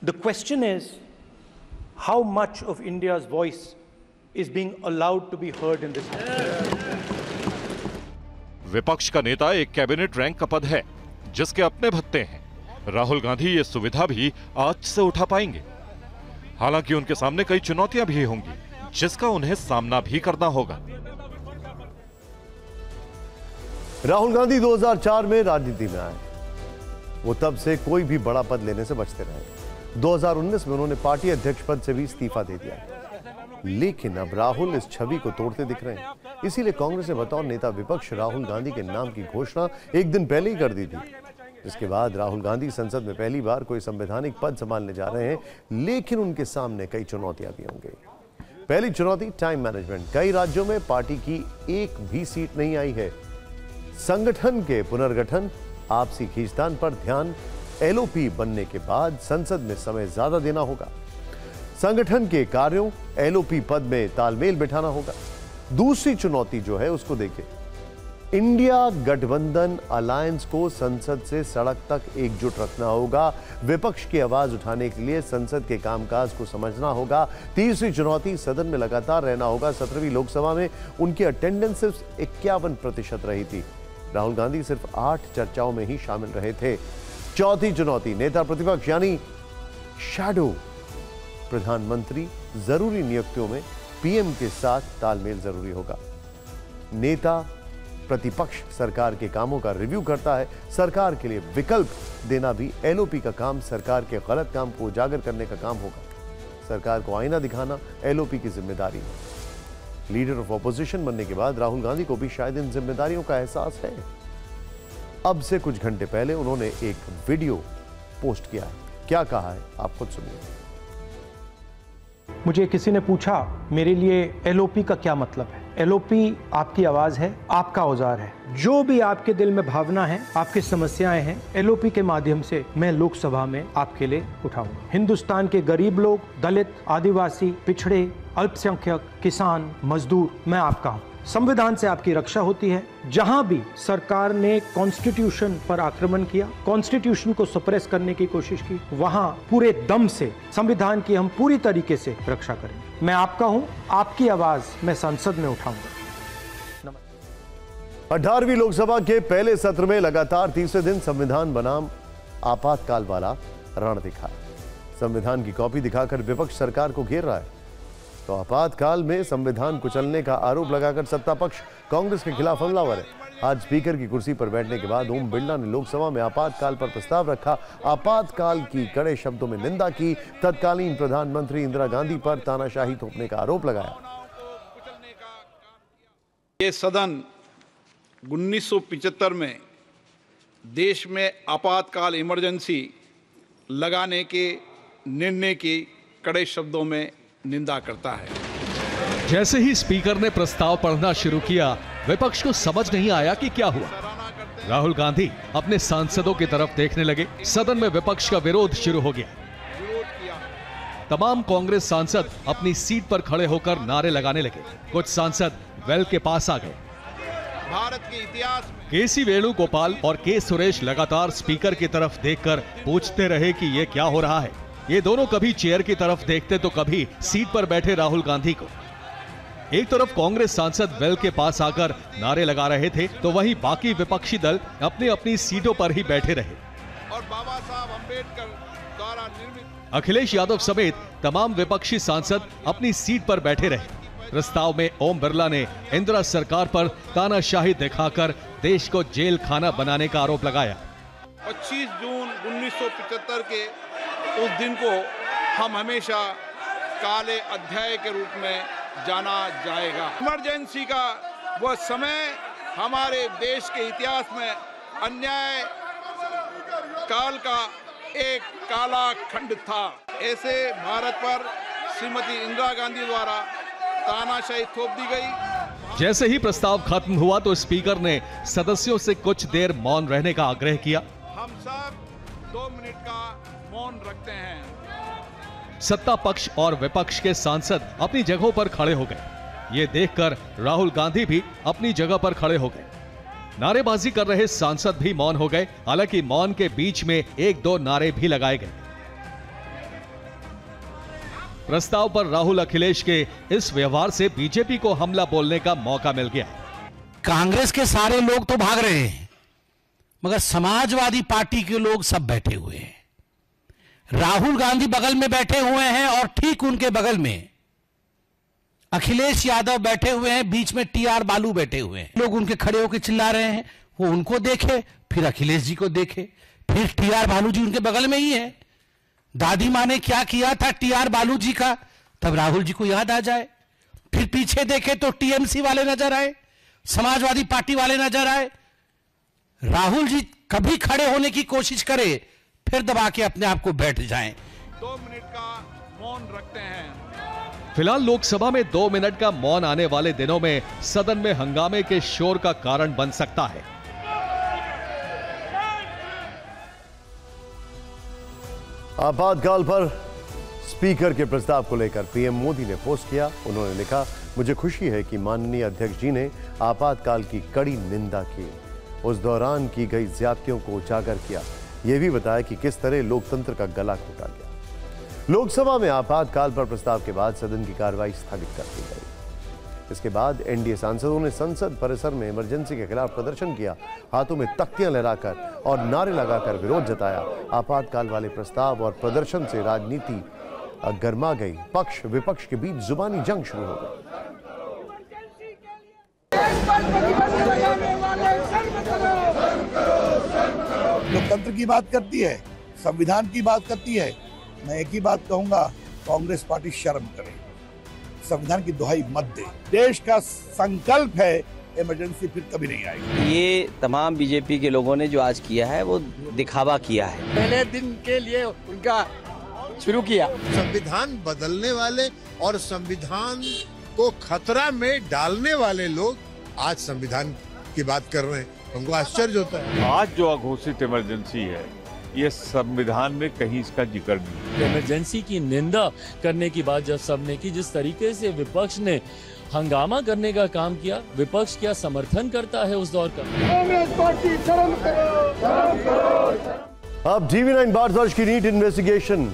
The question is how much of India's voice is being allowed to be heard in this House. विपक्ष का नेता एक cabinet rank का पद है जिसके अपने भत्ते हैं। राहुल गांधी ये सुविधा भी आज से उठा पाएंगे। हालांकि उनके सामने कई चुनौतियां भी होंगी जिसका उन्हें सामना भी करना होगा। राहुल गांधी 2004 में राजनीति में आए। वो तब से कोई भी बड़ा पद लेने से बचते रहे। 2019 में उन्होंने पार्टी अध्यक्ष पद से भी इस्तीफा दे दिया, लेकिन अब राहुल इस छवि को तोड़ते दिख रहे हैं। इसीलिए कांग्रेस ने बतौर नेता विपक्ष राहुल गांधी के नाम की घोषणा एक दिन पहले ही कर दी थी। इसके बाद राहुल गांधी संसद में पहली बार कोई संवैधानिक पद संभालने जा रहे हैं, लेकिन उनके सामने कई चुनौतियां भी होंगी। पहली चुनौती टाइम मैनेजमेंट। कई राज्यों में पार्टी की एक भी सीट नहीं आई है। संगठन के पुनर्गठन, आपसी खींचतान पर ध्यान। एलओपी बनने के बाद संसद में समय ज्यादा देना होगा। संगठन के कार्यों, एलओपी पद में तालमेल बिठाना होगा। दूसरी चुनौती जो है उसको देखिए, इंडिया गठबंधन अलायंस को संसद से सड़क तक एकजुट रखना होगा। विपक्ष की आवाज उठाने के लिए संसद के कामकाज को समझना होगा। तीसरी चुनौती, सदन में लगातार रहना होगा। 17वीं लोकसभा में उनकी अटेंडेंस सिर्फ 51% रही थी। राहुल गांधी सिर्फ 8 चर्चाओं में ही शामिल रहे थे। चौथी चुनौती, नेता प्रतिपक्ष यानी शैडो प्रधानमंत्री। जरूरी नियुक्तियों में पीएम के साथ तालमेल जरूरी होगा। नेता प्रतिपक्ष सरकार के कामों का रिव्यू करता है। सरकार के लिए विकल्प देना भी एलओपी का काम। सरकार के गलत काम को उजागर करने का काम होगा। सरकार को आईना दिखाना एलओपी की जिम्मेदारी है। लीडर ऑफ ऑपोजिशन बनने के बाद राहुल गांधी को भी शायद इन जिम्मेदारियों का एहसास है। अब से कुछ घंटे पहले उन्होंने एक वीडियो पोस्ट किया है। क्या कहा है आप खुद सुनिए। मुझे किसी ने पूछा मेरे लिए एलओपी का क्या मतलब है। एलओपी आपकी आवाज है, आपका औजार है। जो भी आपके दिल में भावना है, आपकी समस्याएं हैं, एलओपी के माध्यम से मैं लोकसभा में आपके लिए उठाऊंगा। हिंदुस्तान के गरीब लोग, दलित, आदिवासी, पिछड़े, अल्पसंख्यक, किसान, मजदूर, मैं आपका हूं। संविधान से आपकी रक्षा होती है। जहां भी सरकार ने कॉन्स्टिट्यूशन पर आक्रमण किया, कॉन्स्टिट्यूशन को सप्रेस करने की कोशिश की, वहां पूरे दम से संविधान की हम पूरी तरीके से रक्षा करेंगे। मैं आपका हूं, आपकी आवाज मैं संसद में उठाऊंगा। 18वीं लोकसभा के पहले सत्र में लगातार तीसरे दिन संविधान बनाम आपातकाल वाला रण दिखा। संविधान की कॉपी दिखाकर विपक्ष सरकार को घेर रहा है, तो आपातकाल में संविधान कुचलने का आरोप लगाकर सत्ता पक्ष कांग्रेस के खिलाफ हमलावर है। आज स्पीकर की कुर्सी पर बैठने के बाद ओम बिरला ने लोकसभा में आपातकाल पर प्रस्ताव रखा। आपातकाल की कड़े शब्दों में निंदा की। तत्कालीन प्रधानमंत्री इंदिरा गांधी पर तानाशाही थोपने का आरोप लगाया। ये सदन 1975 में देश में आपातकाल इमरजेंसी लगाने के निर्णय की कड़े शब्दों में निंदा करता है। जैसे ही स्पीकर ने प्रस्ताव पढ़ना शुरू किया, विपक्ष को समझ नहीं आया कि क्या हुआ। राहुल गांधी अपने सांसदों की तरफ देखने लगे। सदन में विपक्ष का विरोध शुरू हो गया। तमाम कांग्रेस सांसद अपनी सीट पर खड़े होकर नारे लगाने लगे। कुछ सांसद वेल के पास आ गए। भारत के इतिहास में केसी वेणुगोपाल और के सुरेश लगातार स्पीकर की तरफ देखकर पूछते रहे कि ये क्या हो रहा है। ये दोनों कभी चेयर की तरफ देखते तो कभी सीट पर बैठे राहुल गांधी को। एक तरफ कांग्रेस सांसद वेल के पास आकर नारे लगा रहे थे, तो वहीं बाकी विपक्षी दल अपनी अपनी सीटों पर ही बैठे रहे। और बाबा साहब अम्बेडकर द्वारा निर्मित अखिलेश यादव समेत तमाम विपक्षी सांसद अपनी सीट पर बैठे रहे। प्रस्ताव में ओम बिरला ने इंदिरा सरकार पर तानाशाही दिखाकर देश को जेल खाना बनाने का आरोप लगाया। 25 जून 1975 के उस दिन को हम हमेशा काले अध्याय के रूप में जाना जाएगा। इमरजेंसी का वह समय हमारे देश के इतिहास में अन्याय काल का एक काला खंड था। ऐसे भारत पर श्रीमती इंदिरा गांधी द्वारा तानाशाही थोप दी गई। जैसे ही प्रस्ताव खत्म हुआ तो स्पीकर ने सदस्यों से कुछ देर मौन रहने का आग्रह किया। हम सब 2 मिनट का मौन रखते हैं। सत्ता पक्ष और विपक्ष के सांसद अपनी जगहों पर खड़े हो गए। ये देखकर राहुल गांधी भी अपनी जगह पर खड़े हो गए। नारेबाजी कर रहे सांसद भी मौन हो गए। हालांकि मौन के बीच में 1-2 नारे भी लगाए गए। प्रस्ताव पर राहुल अखिलेश के इस व्यवहार से बीजेपी को हमला बोलने का मौका मिल गया। कांग्रेस के सारे लोग तो भाग रहे हैं, मगर समाजवादी पार्टी के लोग सब बैठे हुए हैं। राहुल गांधी बगल में बैठे हुए हैं और ठीक उनके बगल में अखिलेश यादव बैठे हुए हैं। बीच में टीआर बालू बैठे हुए हैं। लोग उनके खड़े होकर चिल्ला रहे हैं। वो उनको देखे, फिर अखिलेश जी को देखे, फिर टीआर बालू जी उनके बगल में ही है। दादी माँ ने क्या किया था टीआर बालू जी का, तब राहुल जी को याद आ जाए। फिर पीछे देखे तो टीएमसी वाले नजर आए, समाजवादी पार्टी वाले नजर आए। राहुल जी कभी खड़े होने की कोशिश करे, फिर दबा के अपने आप को बैठ जाएं। 2 मिनट का मौन रखते हैं। फिलहाल लोकसभा में 2 मिनट का मौन आने वाले दिनों में सदन में हंगामे के शोर का कारण बन सकता है। आपातकाल पर स्पीकर के प्रस्ताव को लेकर पीएम मोदी ने पोस्ट किया। उन्होंने लिखा, मुझे खुशी है कि माननीय अध्यक्ष जी ने आपातकाल की कड़ी निंदा की, उस दौरान की गई ज्यादतियों को उजागर किया, यह भी बताया कि किस तरह लोकतंत्र का गला घोटा गया। लोकसभा में आपातकाल पर प्रस्ताव के बाद सदन की कार्रवाई स्थगित कर दी गई। इसके बाद एनडीए सांसदों ने संसद परिसर में इमरजेंसी के खिलाफ प्रदर्शन किया। हाथों में तख्तियां लहराकर और नारे लगाकर विरोध जताया। आपातकाल वाले प्रस्ताव और प्रदर्शन से राजनीति गर्मा गई। पक्ष विपक्ष के बीच जुबानी जंग शुरू हो गई। लोकतंत्र की बात करती है, संविधान की बात करती है। मैं एक ही बात कहूंगा, कांग्रेस पार्टी शर्म करे, संविधान की दुहाई मत दे। देश का संकल्प है, इमरजेंसी फिर कभी नहीं आएगी। ये तमाम बीजेपी के लोगों ने जो आज किया है वो दिखावा किया है। पहले दिन के लिए उनका शुरू किया। संविधान बदलने वाले और संविधान को खतरा में डालने वाले लोग आज संविधान की बात कर रहे हैं, हमको आश्चर्य होता है। आज जो अघोषित इमरजेंसी है, ये संविधान में कहीं इसका जिक्र नहीं है। इमरजेंसी की निंदा करने की बात जब सबने की, जिस तरीके से विपक्ष ने हंगामा करने का काम किया, विपक्ष क्या समर्थन करता है उस दौर का? कांग्रेस पार्टी शर्म करो, शर्म करो। अब TV9 बारसौज की नीट इन्वेस्टिगेशन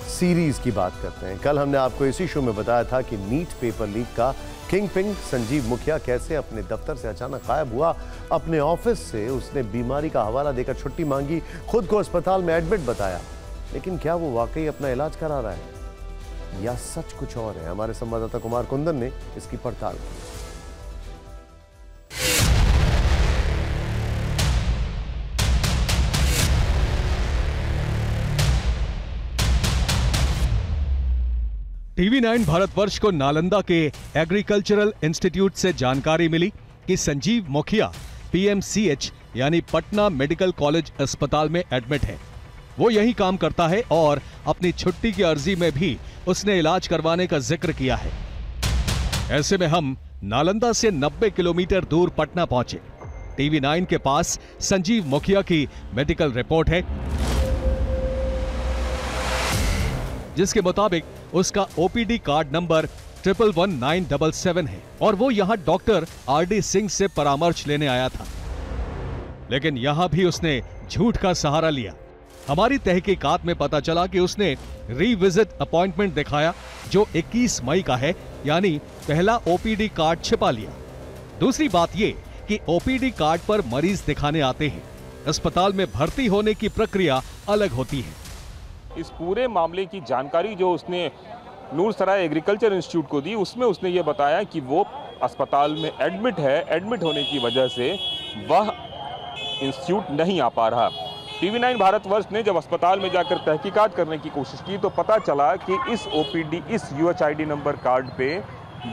सीरीज की बात करते हैं। कल हमने आपको इसी शो में बताया था कि नीट पेपर लीक का किंग पिंग संजीव मुखिया कैसे अपने दफ्तर से अचानक गायब हुआ। अपने ऑफिस से उसने बीमारी का हवाला देकर छुट्टी मांगी, खुद को अस्पताल में एडमिट बताया। लेकिन क्या वो वाकई अपना इलाज करा रहा है या सच कुछ और है? हमारे संवाददाता कुमार कुंदन ने इसकी पड़ताल की। TV9 भारतवर्ष को नालंदा के एग्रीकल्चरल इंस्टीट्यूट से जानकारी मिली कि संजीव मुखिया PMCH यानी पटना मेडिकल कॉलेज अस्पताल में एडमिट है। वो यही काम करता है और अपनी छुट्टी की अर्जी में भी उसने इलाज करवाने का जिक्र किया है। ऐसे में हम नालंदा से 90 किलोमीटर दूर पटना पहुंचे। TV9 के पास संजीव मुखिया की मेडिकल रिपोर्ट है, जिसके मुताबिक उसका OPD कार्ड नंबर 111977 है और वो यहां डॉक्टर RD सिंह से परामर्श लेने आया था। लेकिन यहां भी उसने झूठ का सहारा लिया। हमारी तहकीकात में पता चला कि उसने रीविजिट अपॉइंटमेंट दिखाया जो 21 मई का है, यानी पहला OPD कार्ड छिपा लिया। दूसरी बात ये कि OPD कार्ड पर मरीज दिखाने आते हैं, अस्पताल में भर्ती होने की प्रक्रिया अलग होती है। इस पूरे मामले की जानकारी जो उसने नूरसराय एग्रीकल्चर इंस्टीट्यूट को दी, उसमें उसने ये बताया कि वो अस्पताल में एडमिट है। एडमिट होने की वजह से वह इंस्टीट्यूट नहीं आ पा रहा। TV9 भारतवर्ष ने जब अस्पताल में जाकर तहकीकात करने की कोशिश की तो पता चला कि इस OPD, इस UHID नंबर कार्ड पे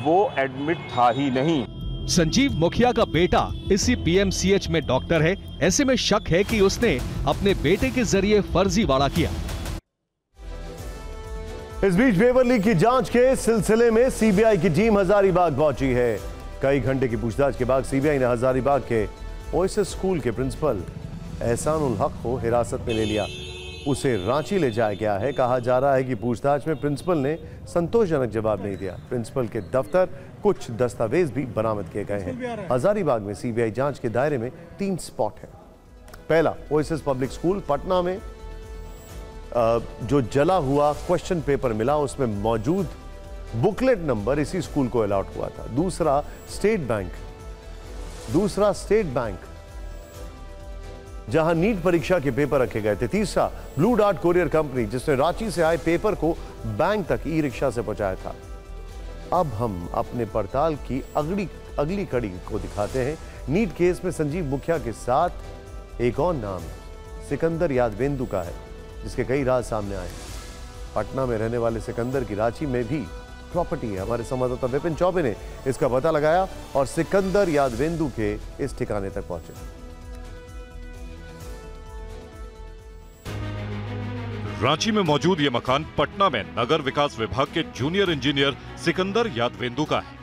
वो एडमिट था ही नहीं। संजीव मुखिया का बेटा इसी PMCH में डॉक्टर है। ऐसे में शक है कि उसने अपने बेटे के जरिए फर्जीवाड़ा किया। इस बीच पेपर लीक की जांच के सिलसिले में CBI की टीम हजारीबाग पहुंची है। कई घंटे की पूछताछ के बाद CBI ने हजारीबाग के ओएसएस स्कूल के प्रिंसिपल एहसानुल हक को हिरासत में ले लिया। उसे रांची ले जाया गया है। कहा जा रहा है कि पूछताछ में प्रिंसिपल ने संतोषजनक जवाब नहीं दिया। प्रिंसिपल के दफ्तर कुछ दस्तावेज भी बरामद किए गए हैं। हजारीबाग में CBI जांच के दायरे में 3 स्पॉट है। पहला, ओएसएस पब्लिक स्कूल पटना में जो जला हुआ क्वेश्चन पेपर मिला, उसमें मौजूद बुकलेट नंबर इसी स्कूल को अलॉट हुआ था। दूसरा स्टेट बैंक जहां नीट परीक्षा के पेपर रखे गए थे। तीसरा ब्लू डार्ट कोरियर कंपनी, जिसने रांची से आए पेपर को बैंक तक ई-रिक्शा से पहुंचाया था। अब हम अपने पड़ताल की अगली कड़ी को दिखाते हैं। नीट केस में संजीव मुखिया के साथ एक और नाम सिकंदर यादवेंदु का है, जिसके कई राज सामने आए। पटना में रहने वाले सिकंदर की रांची में भी प्रॉपर्टी है। हमारे संवाददाता विपिन चौबे ने इसका पता लगाया और सिकंदर यादवेंदु के इस ठिकाने तक पहुंचे। रांची में मौजूद ये मकान पटना में नगर विकास विभाग के जूनियर इंजीनियर सिकंदर यादवेंदु का है।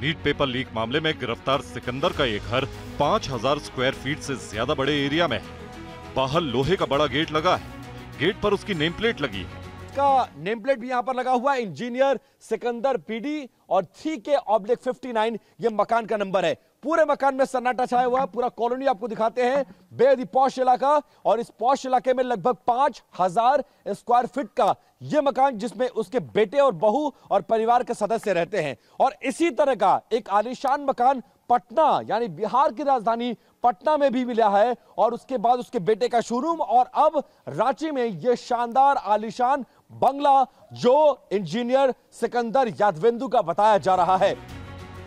नीट पेपर लीक मामले में गिरफ्तार सिकंदर का ये घर 5000 स्क्वायर फीट से ज्यादा बड़े एरिया में है। बाहर लोहे का बड़ा गेट लगा है। गेट पर उसकी नेम प्लेट लगी है। का नेम प्लेट भी यहाँ पर लगा हुआ है, इंजीनियर सिकंदर PD और 3K/59 ये मकान का नंबर है। पूरे मकान में सन्नाटा छाया हुआ है। पूरा कॉलोनी आपको दिखाते हैं, बेहद ही पॉश इलाका, और इस पॉश इलाके में लगभग 5000 स्क्वायर फीट का ये मकान, जिसमें उसके बेटे और बहू और परिवार के सदस्य रहते हैं। और इसी तरह का एक आलीशान मकान पटना यानी बिहार की राजधानी पटना में भी मिला है, और उसके बाद उसके बेटे का शोरूम, और अब रांची में यह शानदार आलीशान बंगला जो इंजीनियर सिकंदर यादवेंदु का बताया जा रहा है।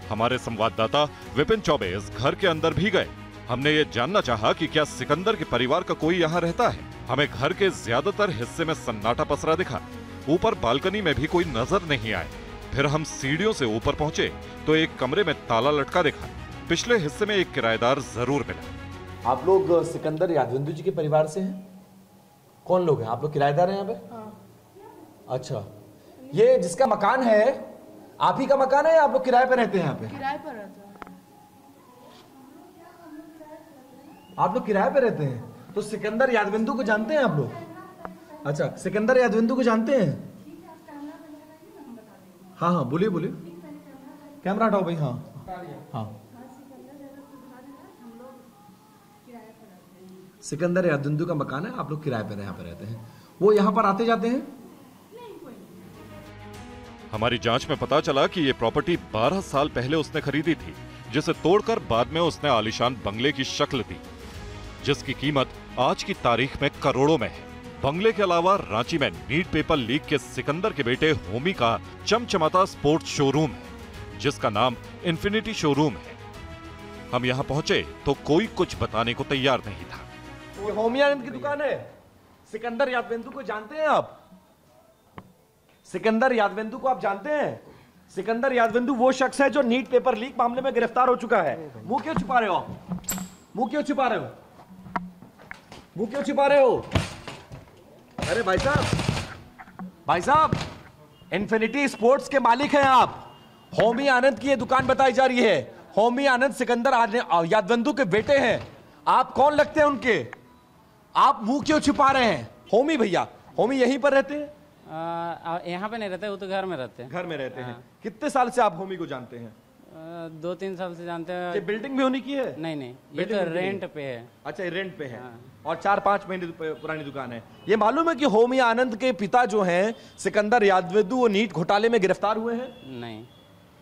हमारे संवाददाता विपिन चौबे इस घर के अंदर भी गए। हमने ये जानना चाहा कि क्या सिकंदर के परिवार का कोई यहाँ रहता है। हमें घर के ज्यादातर हिस्से में सन्नाटा पसरा दिखा। ऊपर बालकनी में भी कोई नजर नहीं आए। फिर हम सीढ़ियों से ऊपर पहुंचे तो एक कमरे में ताला लटका दिखा। पिछले हिस्से में एक किराएदार जरूर मिला। आप लोग सिकंदर यादवेंदु जी के परिवार से हैं? कौन लोग हैं आप लोग? किराएदार हैं यहाँ पे? हाँ। अच्छा, ये जिसका मकान है आप ही का मकान है या आप लोग किराए पे रहते हैं यहाँ पे? किराए पर रहते हैं। आप लोग किराए पे रहते हैं? तो सिकंदर यादवेंदु को जानते हैं आप लोग? अच्छा, सिकंदर यादवेंदु को जानते हैं? हाँ हाँ, बोलिए बोलिए, कैमरा हटाओ भाई। हाँ हाँ, सिकंदर यादवेंदु का मकान है, आप लोग किराए पे यहाँ पे रहते हैं। वो यहाँ पर आते जाते हैं? हमारी जांच में पता चला कि ये प्रॉपर्टी 12 साल पहले उसने खरीदी थी, जिसे तोड़कर बाद में उसने आलीशान बंगले की शक्ल दी, जिसकी कीमत आज की तारीख में करोड़ों में है। बंगले के अलावा रांची में नीट पेपर लीक के सिकंदर के बेटे होमी का चमचमाता स्पोर्ट्स शोरूम है, जिसका नाम इंफिनिटी शोरूम है। हम यहाँ पहुंचे तो कोई कुछ बताने को तैयार नहीं था। ये होमी आनंद की दुकान है। सिकंदर यादवेंदु को जानते हैं आप? सिकंदर यादवेंदु को आप जानते हैं? सिकंदर यादवेंदु वो शख्स है जो नीट पेपर लीक मामले में गिरफ्तार हो चुका है। मुंह क्यों छुपा रहे हो? मुंह क्यों छुपा रहे हो? मुंह क्यों छुपा रहे हो? अरे भाई साहब, इन्फिनिटी स्पोर्ट्स के मालिक हैं आप। होमी आनंद की ये दुकान बताई जा रही है। होमी आनंद सिकंदर यादवेंदु के बेटे हैं। आप कौन लगते हैं उनके? आप मुंह क्यों छुपा रहे हैं? होमी भैया, होमी यहीं पर रहते हैं? यहाँ पे नहीं रहते, वो तो घर में रहते हैं। घर में रहते हैं। कितने साल से आप होमी को जानते हैं? 2-3 साल से जानते हैं। ये बिल्डिंग भी होनी की है? नहीं, ये तो रेंट पे है। अच्छा, ये रेंट पे है। और 4-5 महीने पुरानी दुकान है। ये मालूम है कि होमी आनंद के पिता जो हैं सिकंदर यादवेंदु, वो नीट घोटाले में गिरफ्तार हुए हैं? नहीं।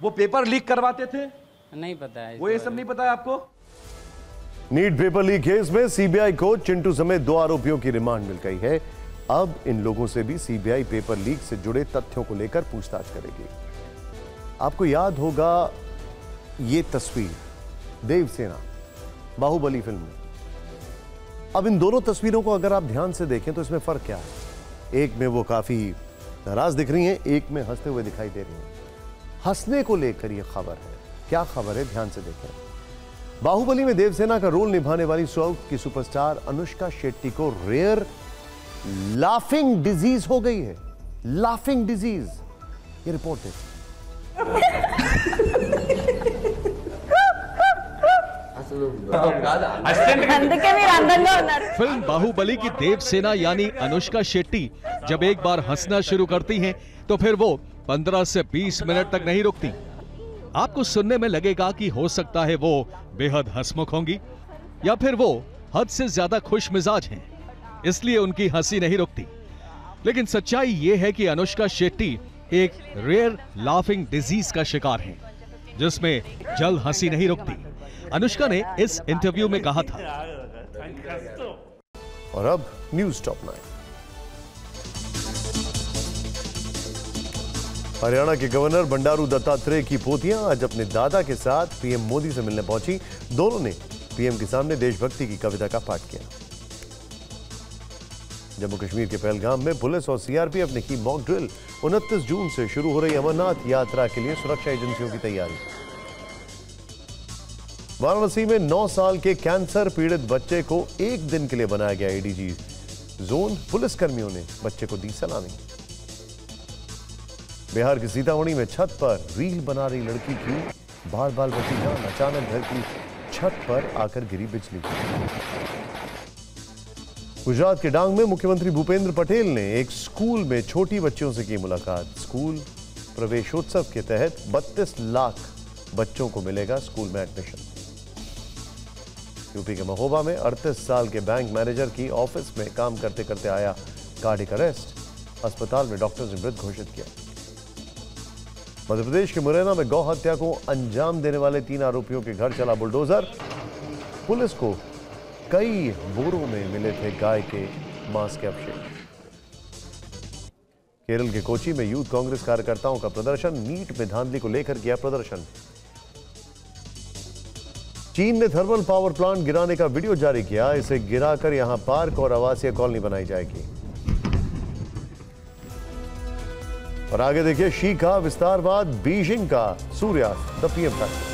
वो पेपर लीक करवाते थे? नहीं पता है। वो ये सब नहीं पता है आपको? नीट पेपर लीक केस में सीबीआई को चिंटू समेत 2 आरोपियों की रिमांड मिल गई है। अब इन लोगों से भी सीबीआई पेपर लीक से जुड़े तथ्यों को लेकर पूछताछ करेगी। आपको याद होगा ये तस्वीर देवसेना बाहुबली फिल्म में। अब इन दोनों तस्वीरों को अगर आप ध्यान से देखें तो इसमें फर्क क्या है? एक में वो काफी नाराज दिख रही हैं, एक में हंसते हुए दिखाई दे रही हैं। हंसने को लेकर यह खबर है। क्या खबर है, ध्यान से देखें। बाहुबली में देवसेना का रोल निभाने वाली साउथ की सुपरस्टार अनुष्का शेट्टी को रेयर लाफिंग डिजीज हो गई है। लाफिंग डिजीज, ये रिपोर्ट है। फिल्म बाहुबली की देवसेना यानी अनुष्का शेट्टी जब एक बार हंसना शुरू करती हैं, तो फिर वो 15 से 20 मिनट तक नहीं रुकती। आपको सुनने में लगेगा कि हो सकता है वो बेहद हंसमुख होंगी या फिर वो हद से ज्यादा खुश मिजाज हैं, इसलिए उनकी हंसी नहीं रुकती। लेकिन सच्चाई ये है कि अनुष्का शेट्टी एक रेयर लाफिंग डिजीज का शिकार हैं, जिसमें जल्द हंसी नहीं रुकती। अनुष्का ने इस इंटरव्यू में कहा था। और अब न्यूज टॉप 9। हरियाणा के गवर्नर बंडारू दत्तात्रेय की पोतियां आज अपने दादा के साथ पीएम मोदी से मिलने पहुंची। दोनों ने पीएम के सामने देशभक्ति की कविता का पाठ किया। जम्मू कश्मीर के पहलगाम में पुलिस और सीआरपीएफ ने की मॉक ड्रिल। 29 जून से शुरू हो रही अमरनाथ यात्रा के लिए सुरक्षा एजेंसियों की तैयारी। वाराणसी में 9 साल के कैंसर पीड़ित बच्चे को 1 दिन के लिए बनाया गया एडीजी जोन। पुलिसकर्मियों ने बच्चे को दी सलामी। बिहार के सीतामढ़ी में छत पर रील बना रही लड़की की बाल बाल बची जान। अचानक घर की छत पर आकर गिरी बिजली। गुजरात के डांग में मुख्यमंत्री भूपेंद्र पटेल ने एक स्कूल में छोटी बच्चियों से की मुलाकात। स्कूल प्रवेशोत्सव के तहत 32 लाख बच्चों को मिलेगा स्कूल में एडमिशन। यूपी के महोबा में 38 साल के बैंक मैनेजर की ऑफिस में काम करते करते आया कार्डियक अरेस्ट। अस्पताल में डॉक्टर्स ने मृत घोषित किया। मध्य प्रदेश के मुरैना में गौ हत्या को अंजाम देने वाले 3 आरोपियों के घर चला बुलडोजर। पुलिस को कई बोरों में मिले थे गाय के मांस के अवशेष। केरल के कोची में यूथ कांग्रेस कार्यकर्ताओं का प्रदर्शन। नीट में धांधली को लेकर किया प्रदर्शन। चीन ने थर्मल पावर प्लांट गिराने का वीडियो जारी किया। इसे गिराकर यहां पार्क और आवासीय कॉलोनी बनाई जाएगी। और आगे देखिए शी का विस्तारवाद, बीजिंग का सूर्यास्त, द पीएम फैक्टर।